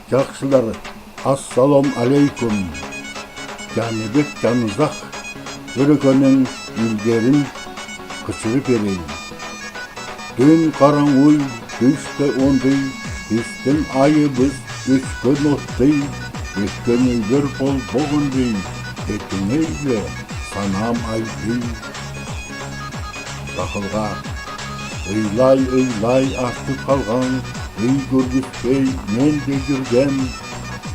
Жақшылар, ассалам алейкум. Жаныбек жанызақ өрекөнің үлгерін кычырып берейін. Дөн қараңғой, түсті ондый, біздің айыбыз өскен оттай, өскен үйлер бол боғындай, кетіңейлі санам айдай. Тақылға ыйлай артып қалған, үй көргіспей мен де жүргем,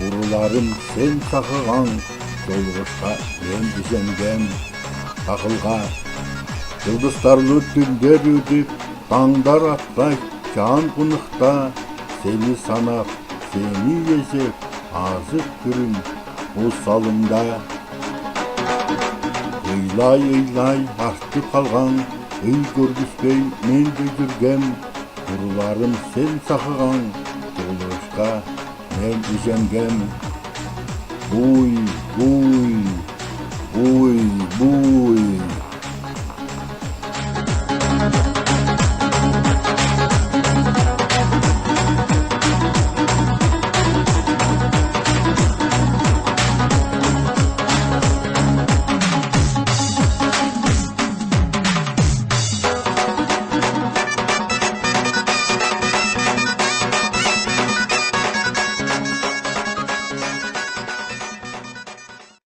ұрыларым сен сақыған, жолғышқа мен үзенгем. Тақылға жылдыстарлы түндер өтіп, таңдар атпай, жан құнықта, сені санап, сені езеп, азық түрін ұсалымда. Ыйлай артып қалған, үй көргіспей мен де жүргем, ұрыларым сен сақыған, жолғышқа мен үзенгем. Буй, буй, буй, буй.